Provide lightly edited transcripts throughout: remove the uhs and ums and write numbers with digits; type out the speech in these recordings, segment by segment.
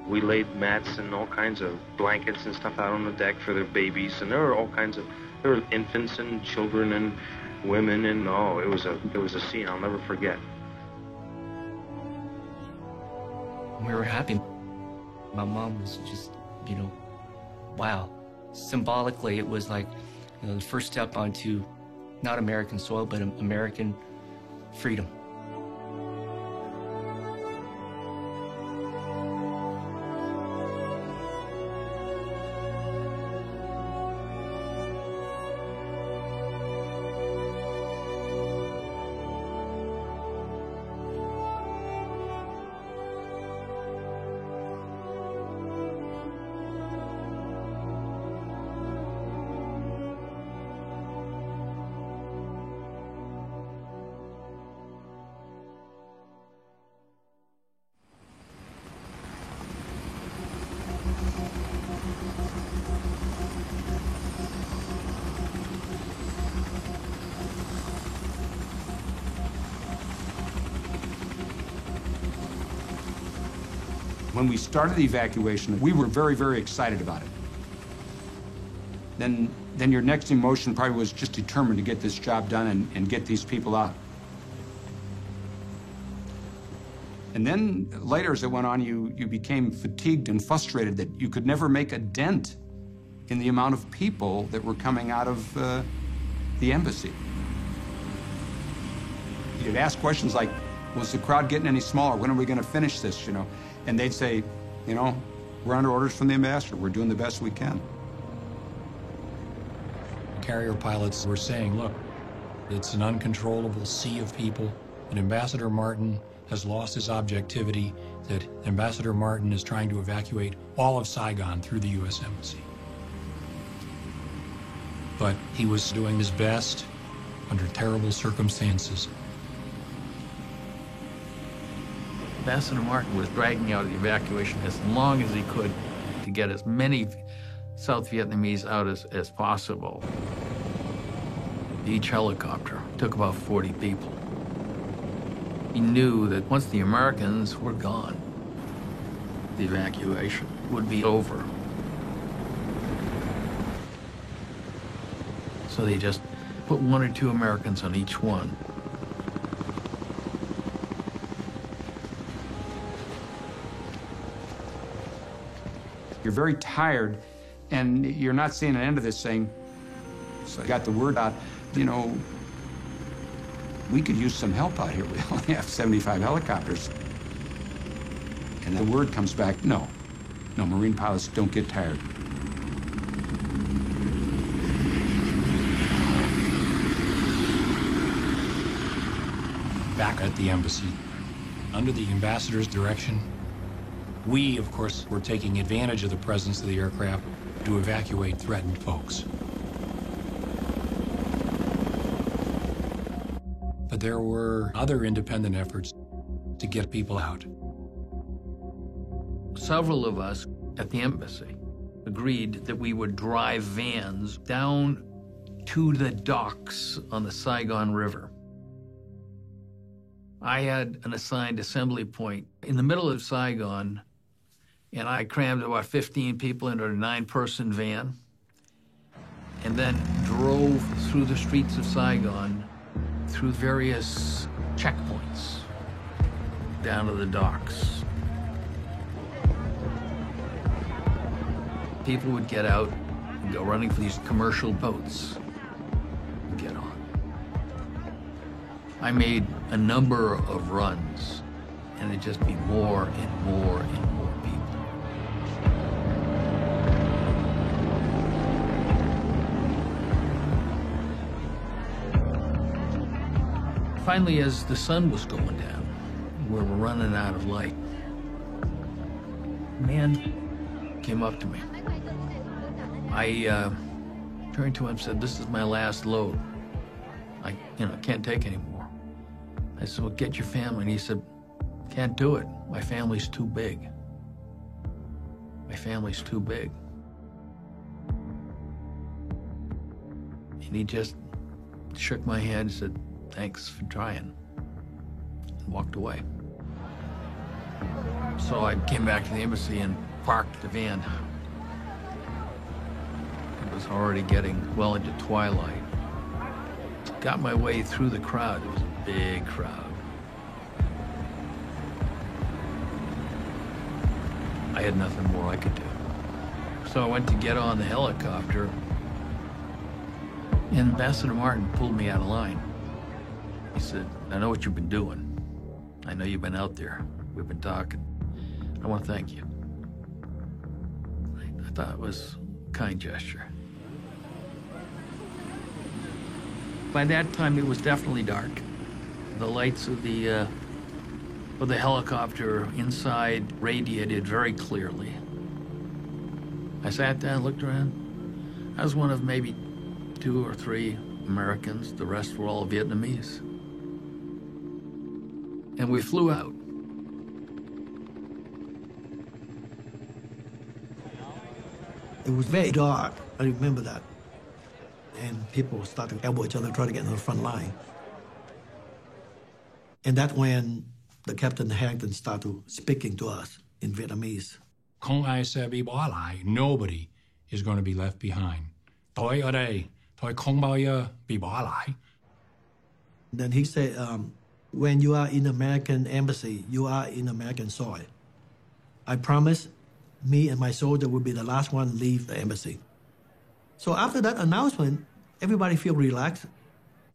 We laid mats and all kinds of blankets and stuff out on the deck for their babies, and there were infants and children and women, and it was a scene I'll never forget. We were happy. My mom was just, wow. Symbolically, it was like, the first step onto not American soil, but American freedom. When we started the evacuation, we were very, very excited about it. Then your next emotion probably was just determined to get this job done and get these people out. And then later, as it went on, you became fatigued and frustrated that you could never make a dent in the amount of people that were coming out of the embassy. You'd ask questions like, was the crowd getting any smaller? When are we going to finish this, And they'd say, we're under orders from the ambassador. We're doing the best we can. Carrier pilots were saying, look, it's an uncontrollable sea of people, and Ambassador Martin has lost his objectivity, that Ambassador Martin is trying to evacuate all of Saigon through the U.S. Embassy. But he was doing his best under terrible circumstances. Ambassador Martin was dragging out the evacuation as long as he could to get as many South Vietnamese out as possible. Each helicopter took about 40 people. He knew that once the Americans were gone, the evacuation would be over. So they just put 1 or 2 Americans on each one. You're very tired, and you're not seeing an end of this thing. So I got the word out, we could use some help out here. We only have 75 helicopters. And the word comes back, no, Marine pilots don't get tired. Back at the embassy, under the ambassador's direction, we, of course, were taking advantage of the presence of the aircraft to evacuate threatened folks. But there were other independent efforts to get people out. Several of us at the embassy agreed that we would drive vans down to the docks on the Saigon River. I had an assigned assembly point in the middle of Saigon, and I crammed about 15 people into a 9-person van and then drove through the streets of Saigon through various checkpoints down to the docks. People would get out and go running for these commercial boats and get on. I made a number of runs, and it'd just be more and more and more people. Finally, as the sun was going down, we were running out of light, a man came up to me. I turned to him and said, "This is my last load. I can't take any more." I said, "Well, get your family." And he said, "Can't do it. My family's too big. My family's too big." And he just shook my hand and said, "Thanks for trying," and walked away. So I came back to the embassy and parked the van. It was already getting well into twilight. Got my way through the crowd. It was a big crowd. I had nothing more I could do. So I went to get on the helicopter, and Ambassador Martin pulled me out of line. He said, "I know what you've been doing. I know you've been out there. We've been talking. I want to thank you." I thought it was a kind gesture. By that time, it was definitely dark. The lights of the helicopter inside radiated very clearly. I sat down and looked around. I was one of maybe 2 or 3 Americans. The rest were all Vietnamese. And we flew out. It was very dark. I remember that. And people started to elbow each other, trying to get in the front line. And that's when the Captain Harrington started speaking to us in Vietnamese. Không ai sẽ bị bỏ lại. Nobody is going to be left behind. Tôi ở đây, tôi không bao giờ bị bỏ lại. Then he said, when you are in American embassy, you are in American soil. I promise me and my soldier will be the last one to leave the embassy. So after that announcement, everybody feel relaxed.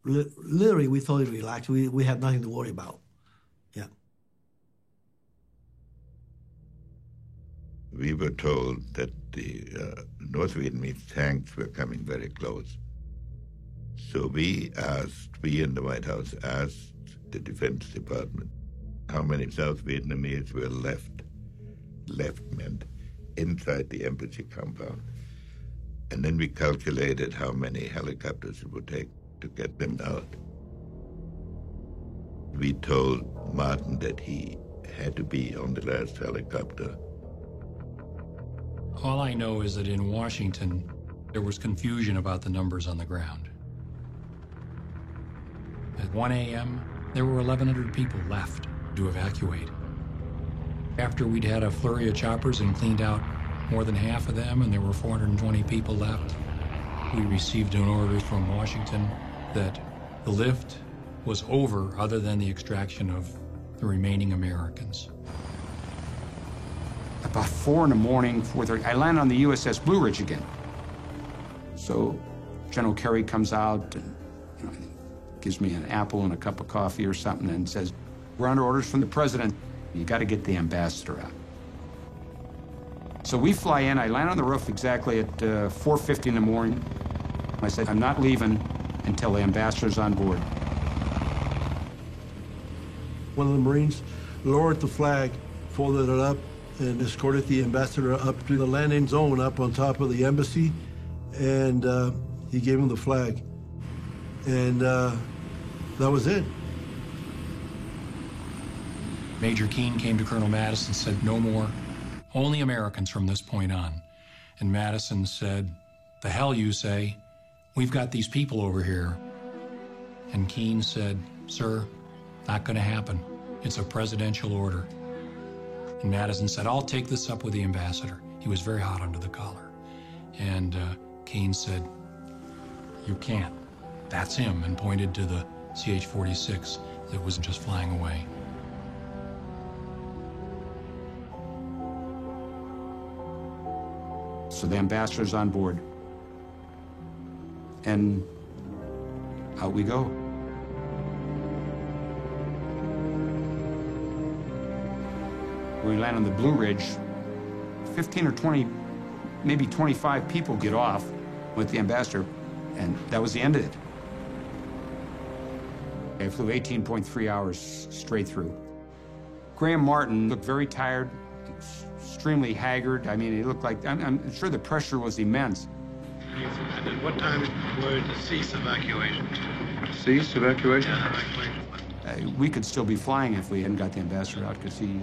Literally, we totally relaxed. We have nothing to worry about. Yeah. We were told that the North Vietnamese tanks were coming very close. So we in the White House asked the Defense Department how many South Vietnamese were left meant inside the embassy compound. And then we calculated how many helicopters it would take to get them out. We told Martin that he had to be on the last helicopter. All I know is that in Washington, there was confusion about the numbers on the ground. At 1 a.m., there were 1,100 people left to evacuate. After we'd had a flurry of choppers and cleaned out more than half of them, and there were 420 people left, we received an order from Washington that the lift was over other than the extraction of the remaining Americans. About 4 in the morning, 4:30, I land on the USS Blue Ridge again. So General Kerry comes out and gives me an apple and a cup of coffee or something and says, "We're under orders from the president. You got to get the ambassador out." So we fly in. I land on the roof exactly at 4:50 in the morning. I said, "I'm not leaving until the ambassador's on board." One of the Marines lowered the flag, folded it up, and escorted the ambassador up to the landing zone up on top of the embassy, and he gave him the flag. And that was it. Major Keane came to Colonel Madison and said, "No more, only Americans from this point on." And Madison said, "The hell you say, we've got these people over here." And Keane said, "Sir, not going to happen. It's a presidential order." And Madison said, "I'll take this up with the ambassador." He was very hot under the collar. And Keane said, "You can't. That's him," and pointed to the CH-46 that was just flying away. So the ambassador's on board. And out we go. We land on the Blue Ridge. 15 or 20, maybe 25 people get off with the ambassador, and that was the end of it. I flew 18.3 hours straight through. Graham Martin looked very tired, extremely haggard. I mean, he looked like, I'm sure the pressure was immense. And at what time were to cease evacuation? Cease evacuation? Yeah, evacuation. We could still be flying if we hadn't got the ambassador out, because he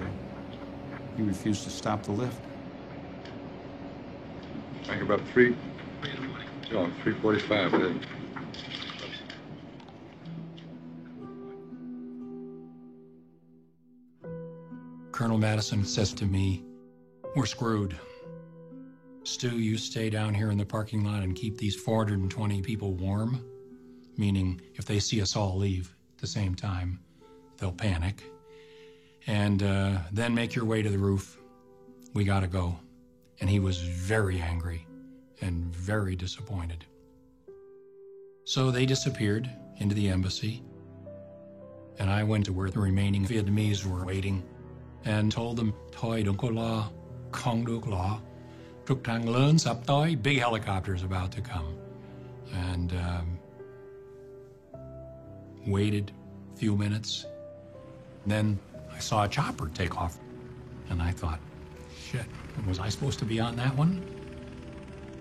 refused to stop the lift. I think about 3 in the morning. 3:45 then. Colonel Madison says to me, "We're screwed. Stu, you stay down here in the parking lot and keep these 420 people warm," meaning if they see us all leave at the same time, they'll panic. "And then make your way to the roof. We gotta go." And he was very angry and very disappointed. So they disappeared into the embassy, and I went to where the remaining Vietnamese were waiting and told them, "Thôi đừng có lo, không được lo. Trực thăng lớn sắp tới, big helicopters about to come." And waited a few minutes. Then I saw a chopper take off, and I thought, shit, was I supposed to be on that one?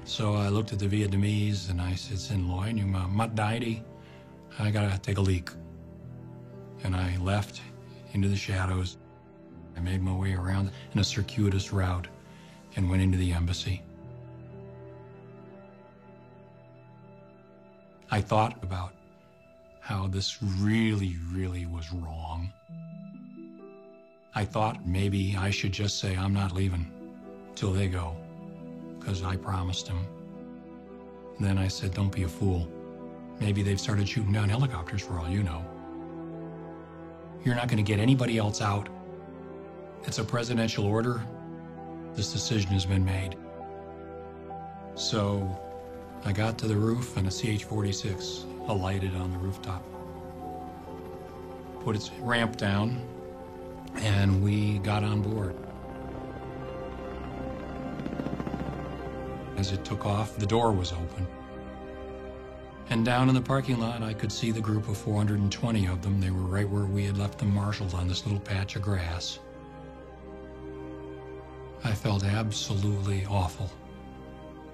So I looked at the Vietnamese and I said, "Xin lỗi, nhưng mà mắt đái đi. I gotta take a leak." And I left into the shadows. I made my way around in a circuitous route and went into the embassy. I thought about how this really, really was wrong. I thought maybe I should just say I'm not leaving till they go, because I promised them. And then I said, don't be a fool. Maybe they've started shooting down helicopters for all you know. You're not going to get anybody else out. It's a presidential order. This decision has been made. So I got to the roof and a CH-46 alighted on the rooftop. Put its ramp down and we got on board. As it took off, the door was open. And down in the parking lot, I could see the group of 420 of them. They were right where we had left them marshaled on this little patch of grass. I felt absolutely awful.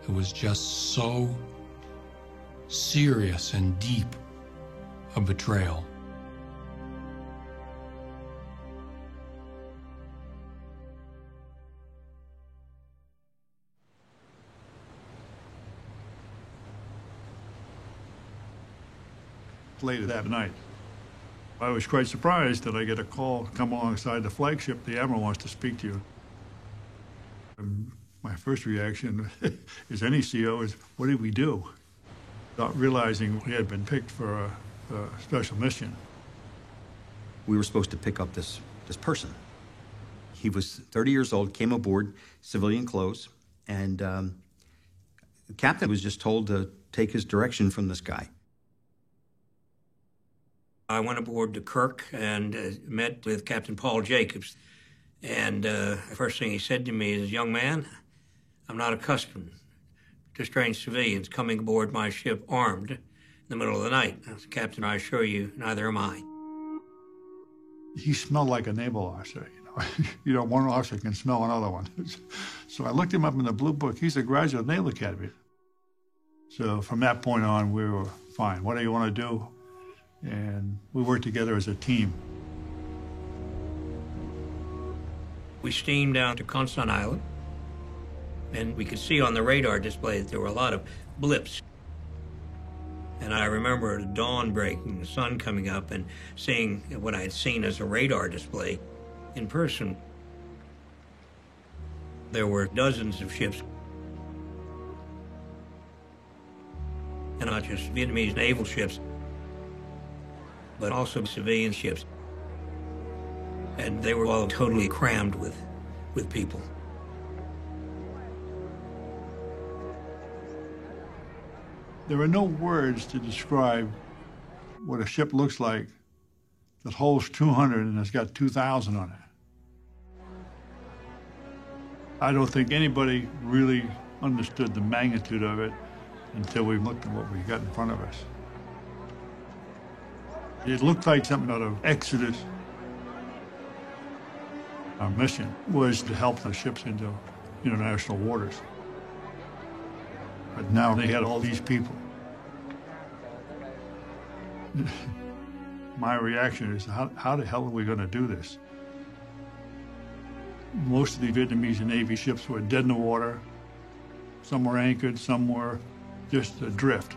It was just so serious and deep a betrayal. Later that night, I was quite surprised that I get a call, "Come alongside the flagship, the Admiral wants to speak to you." And my first reaction, as any CO, is, what did we do? Not realizing we had been picked for a special mission. We were supposed to pick up this person. He was 30 years old, came aboard, civilian clothes, and the captain was just told to take his direction from this guy. I went aboard to Kirk and met with Captain Paul Jacobs. And the first thing he said to me is, "Young man, I'm not accustomed to strange civilians coming aboard my ship armed in the middle of the night." I said, "Captain, I assure you, neither am I." He smelled like a naval officer, you know. One officer can smell another one. So I looked him up in the Blue Book. He's a graduate of Naval Academy. So from that point on, we were fine. What do you want to do? And we worked together as a team. We steamed down to Constant Island, and we could see on the radar display that there were a lot of blips. And I remember the dawn breaking, the sun coming up, and seeing what I had seen as a radar display in person. There were dozens of ships, and not just Vietnamese naval ships, but also civilian ships. And they were all totally crammed with people. There are no words to describe what a ship looks like that holds 200 and has got 2,000 on it. I don't think anybody really understood the magnitude of it until we looked at what we got in front of us. It looked like something out of Exodus. Our mission was to help the ships into international waters. But now they had all these people. My reaction is, how the hell are we going to do this? Most of the Vietnamese Navy ships were dead in the water. Some were anchored, some were just adrift.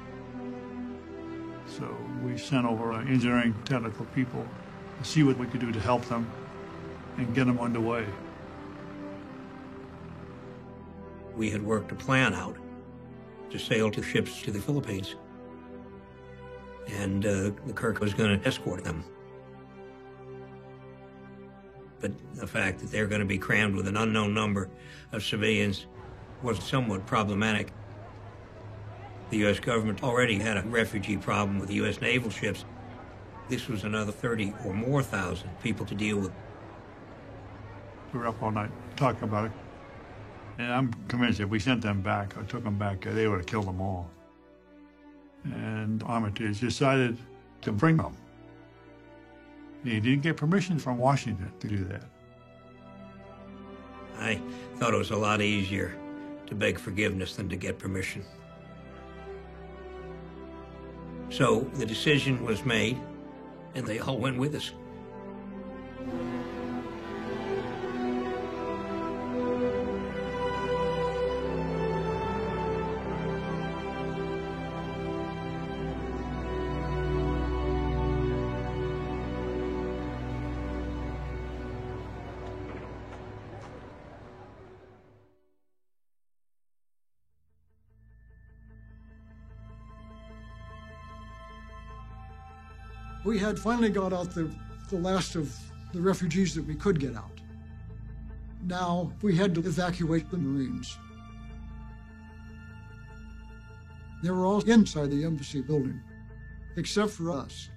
So we sent over our engineering technical people to see what we could do to help them. and get them underway. We had worked a plan out to sail two ships to the Philippines, and the Kirk was going to escort them. But the fact that they're going to be crammed with an unknown number of civilians was somewhat problematic. The U.S. government already had a refugee problem with U.S. naval ships. This was another 30 or more thousand people to deal with. We were up all night talking about it. And I'm convinced if we sent them back or took them back, they would have killed them all. And Armitage decided to bring them. He didn't get permission from Washington to do that. I thought it was a lot easier to beg forgiveness than to get permission. So the decision was made, and they all went with us. We had finally got out the last of the refugees that we could get out. Now we had to evacuate the Marines. They were all inside the embassy building, except for us.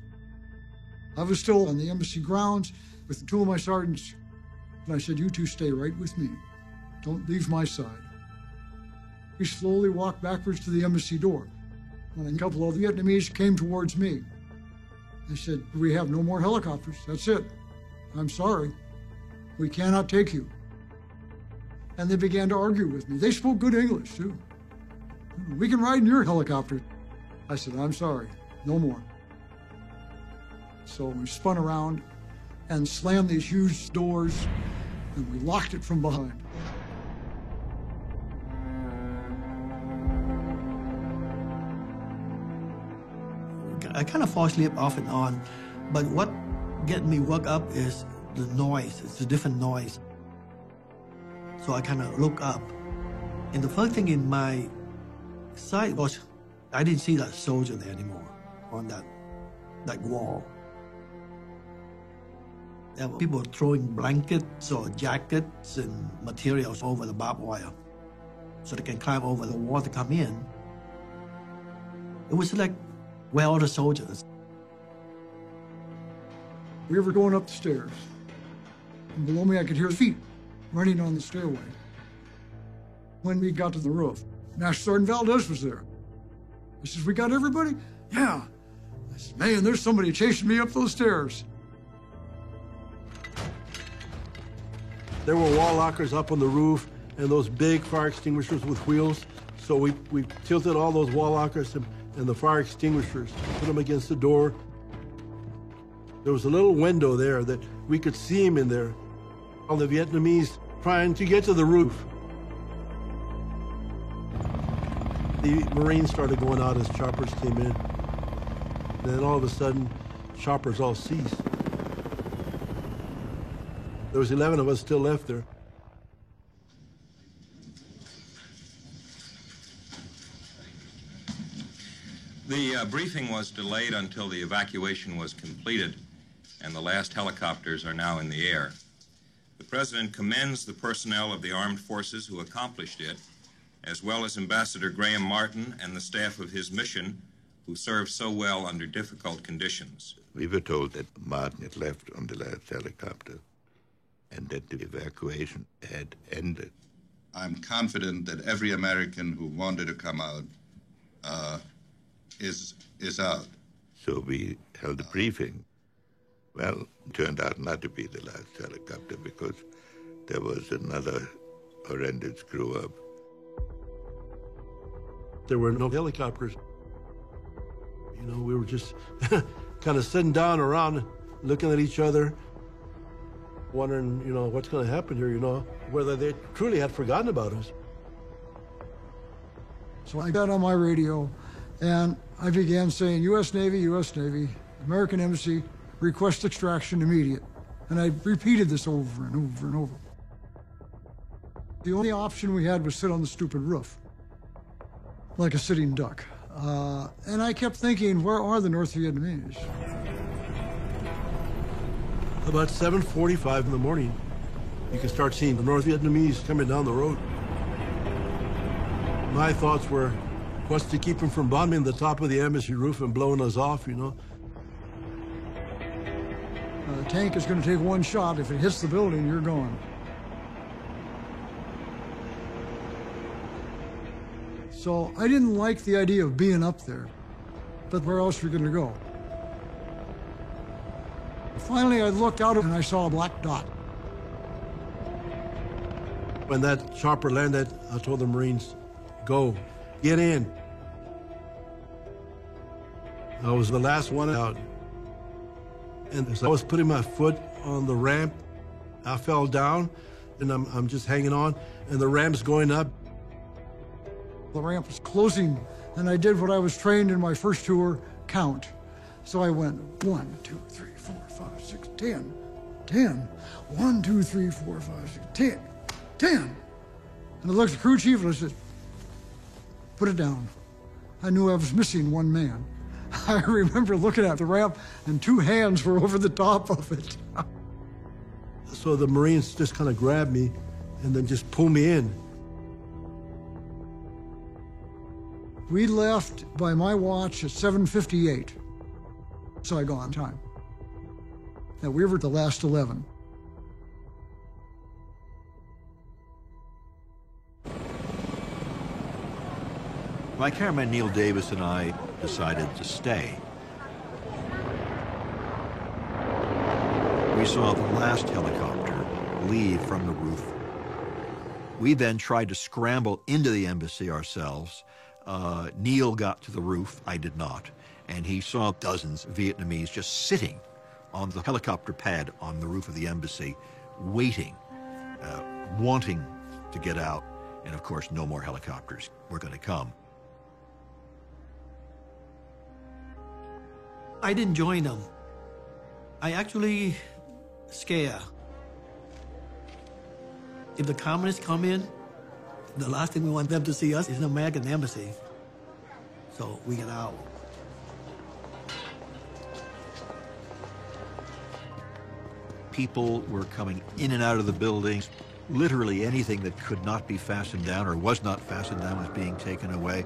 I was still on the embassy grounds with two of my sergeants, and I said, "You two stay right with me. Don't leave my side." We slowly walked backwards to the embassy door, and a couple of Vietnamese came towards me. I said, "We have no more helicopters. That's it. I'm sorry. We cannot take you." And they began to argue with me. They spoke good English, too. "We can ride in your helicopter." I said, "I'm sorry. No more." So we spun around and slammed these huge doors, and we locked it from behind. I kind of fall asleep off and on, but what get me woke up is the noise. It's a different noise. So I kind of look up, and the first thing in my sight was I didn't see that soldier there anymore on that wall. There were people throwing blankets or jackets and materials over the barbed wire so they can climb over the wall to come in. It was like, where are all the soldiers? We were going up the stairs, and below me I could hear feet running on the stairway. When we got to the roof, Master Sergeant Valdez was there. He says, "We got everybody?" "Yeah." I said, "Man, there's somebody chasing me up those stairs." There were wall lockers up on the roof and those big fire extinguishers with wheels. So we tilted all those wall lockers and the fire extinguishers, put them against the door. There was a little window there that we could see him in there. All the Vietnamese trying to get to the roof. The Marines started going out as choppers came in. And then all of a sudden, choppers all ceased. There was 11 of us still left there. The briefing was delayed until the evacuation was completed, and the last helicopters are now in the air. The President commends the personnel of the armed forces who accomplished it, as well as Ambassador Graham Martin and the staff of his mission, who served so well under difficult conditions. We were told that Martin had left on the last helicopter and that the evacuation had ended. I'm confident that every American who wanted to come out is out. So we held a briefing. Well, it turned out not to be the last helicopter because there was another horrendous screw-up. There were no helicopters. You know, we were just kind of sitting down around looking at each other, wondering, you know, what's going to happen here, you know, whether they truly had forgotten about us. So I got on my radio and I began saying, U.S. Navy, American Embassy, request extraction immediate. And I repeated this over and over and over. The only option we had was sit on the stupid roof, like a sitting duck. And I kept thinking, where are the North Vietnamese? About 7:45 in the morning, you can start seeing the North Vietnamese coming down the road. My thoughts were, what's to keep them from bombing the top of the embassy roof and blowing us off, you know? A tank is going to take one shot. If it hits the building, you're gone. So I didn't like the idea of being up there, but where else are we going to go? Finally, I looked out and I saw a black dot. When that chopper landed, I told the Marines, go, get in. I was the last one out. And as I was putting my foot on the ramp, I fell down, and I'm just hanging on, and the ramp's going up. The ramp was closing, and I did what I was trained in my first tour, count. So I went 1, 2, 3, 4, 5, 6, 10, 10. 1, 2, 3, 4, 5, 6, 10, 10. And I looked at the crew chief and I said, put it down. I knew I was missing one man. I remember looking at the ramp and 2 hands were over the top of it. So the Marines just kind of grabbed me and then just pulled me in. We left by my watch at 7:58, Saigon time. Now we were the last 11. My cameraman Neil Davis and I decided to stay. We saw the last helicopter leave from the roof. We then tried to scramble into the embassy ourselves. Neil got to the roof, I did not, and he saw dozens of Vietnamese just sitting on the helicopter pad on the roof of the embassy, waiting, wanting to get out, and of course no more helicopters were going to come. I didn't join them. I actually scared. If the communists come in, the last thing we want them to see us is an American embassy. So we get out. People were coming in and out of the buildings. Literally anything that could not be fastened down or was not fastened down was being taken away.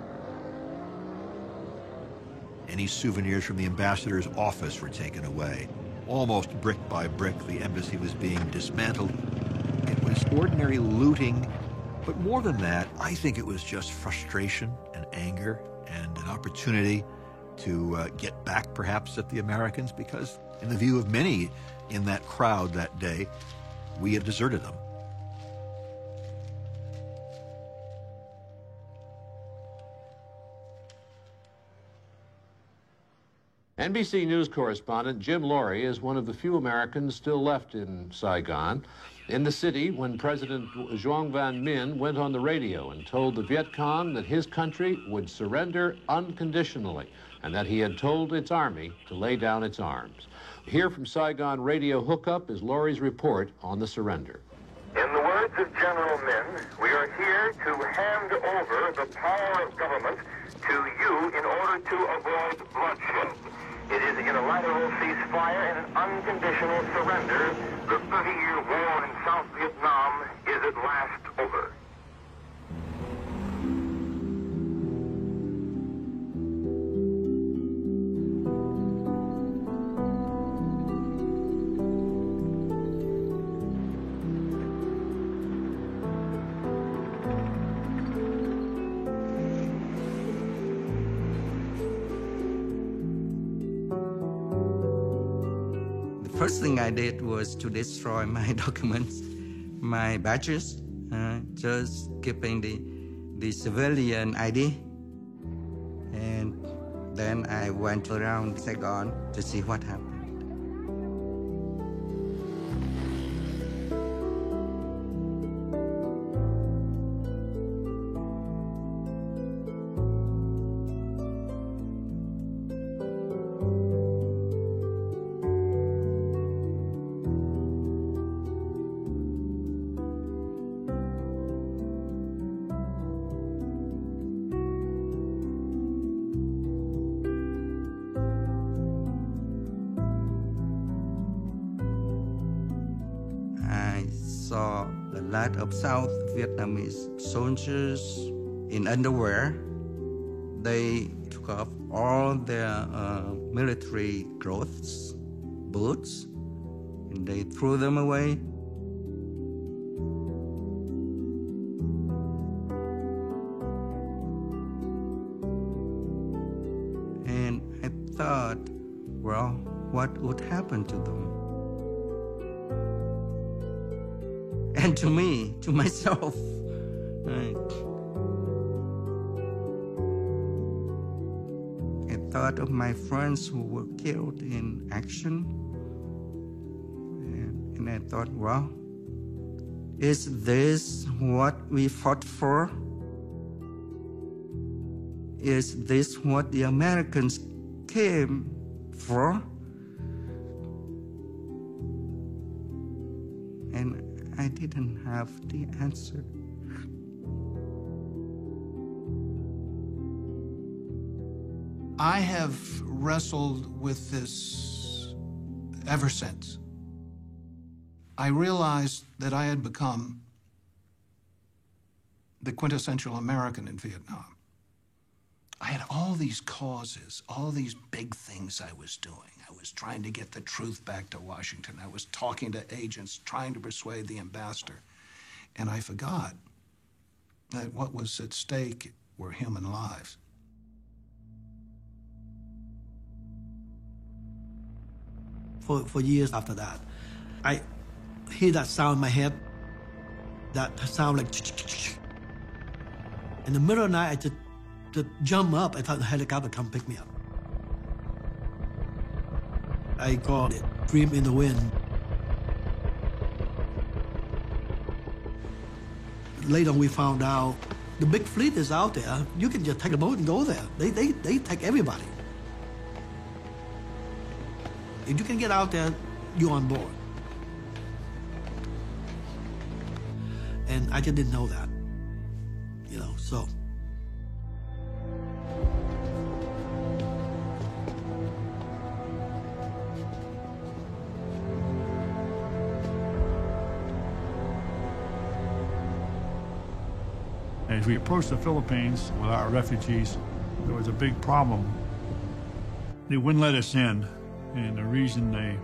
Any souvenirs from the ambassador's office were taken away. Almost brick by brick, the embassy was being dismantled. It was ordinary looting, but more than that, I think it was just frustration and anger and an opportunity to get back perhaps at the Americans, because in the view of many in that crowd that day, we had deserted them. NBC News correspondent Jim Laurie is one of the few Americans still left in Saigon, in the city when President Duong Van Minh went on the radio and told the Viet Cong that his country would surrender unconditionally and that he had told its army to lay down its arms. Here from Saigon Radio Hookup is Laurie's report on the surrender. In the words of General Minh, we are here to hand over the power of government to you in order to avoid bloodshed. It is a unilateral ceasefire and an unconditional surrender. The 30-year war in South Vietnam is at last over. First thing I did was to destroy my documents, my badges, just keeping the civilian ID. And then I went around Saigon to see what happened. lot of South Vietnamese soldiers in underwear. They took off all their military clothes, boots, and they threw them away. And I thought, well, what would happen to them? And to me, to myself. I thought of my friends who were killed in action. And I thought, well, is this what we fought for? Is this what the Americans came for? And I didn't have the answer. I have wrestled with this ever since. I realized that I had become the quintessential American in Vietnam. I had all these causes, all these big things I was doing. I was trying to get the truth back to Washington. I was talking to agents, trying to persuade the ambassador. And I forgot that what was at stake were human lives. For years after that, I hear that sound in my head, that sound like in the middle of the night, I just jump up. I thought the helicopter come pick me up. I called it Dream in the Wind. Later we found out the big fleet is out there. You can just take a boat and go there. They take everybody. If you can get out there, you're on board. And I just didn't know that, so. As we approached the Philippines with our refugees, there was a big problem. They wouldn't let us in, and the reason they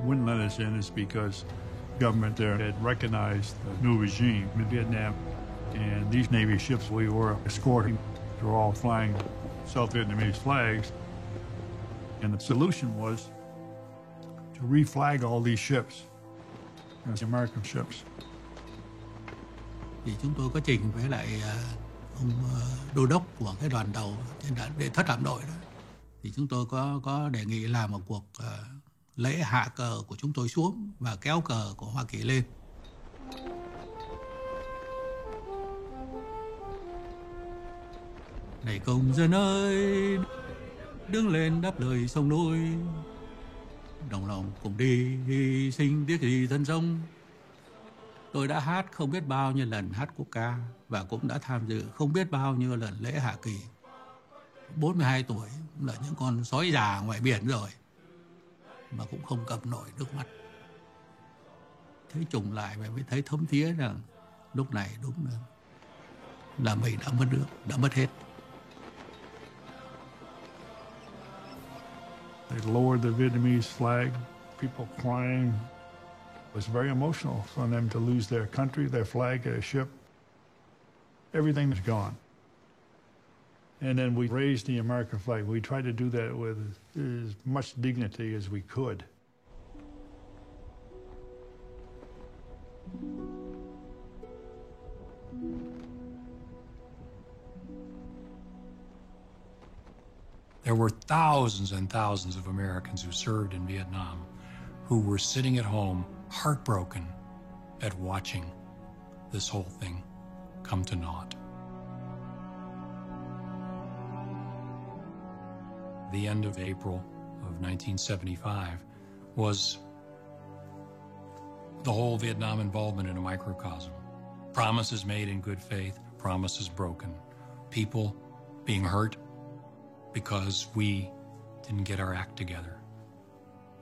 wouldn't let us in is because the government there had recognized the new regime in Vietnam, and these Navy ships we were escorting were all flying South Vietnamese flags, and the solution was to reflag all these ships as American ships. Thì chúng tôi có trình với lại ông đô đốc của cái đoàn tàu trên thất hạm đội đó, thì chúng tôi có đề nghị làm một cuộc lễ hạ cờ của chúng tôi xuống và kéo cờ của Hoa Kỳ lên. Này công dân ơi, đứng lên đáp lời sông núi, đồng lòng cùng đi hy sinh tiếc gì thân sông. Tôi đã hát không biết bao nhiêu lần hát quốc ca và cũng đã tham dự không biết bao nhiêu lần lễ hạ kỳ. 42 tuổi là những con sói già ngoài biển rồi mà cũng không cầm nổi nước mắt. Thấy trùng lại và mới thấy thấm thía rằng lúc này đúng là mình đã mất nước, đã mất hết. They lowered the Vietnamese flag, people crying. It was very emotional for them to lose their country, their flag, their ship. Everything was gone. And then we raised the American flag. We tried to do that with as much dignity as we could. There were thousands and thousands of Americans who served in Vietnam who were sitting at home heartbroken at watching this whole thing come to naught. The end of April of 1975 was the whole Vietnam involvement in a microcosm. Promises made in good faith, promises broken. People being hurt because we didn't get our act together.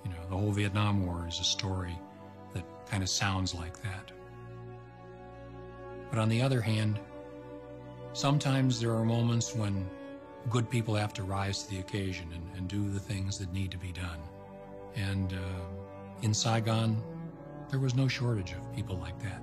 You know, the whole Vietnam War is a story that kind of sounds like that. But on the other hand, sometimes there are moments when good people have to rise to the occasion and do the things that need to be done. And in Saigon, there was no shortage of people like that.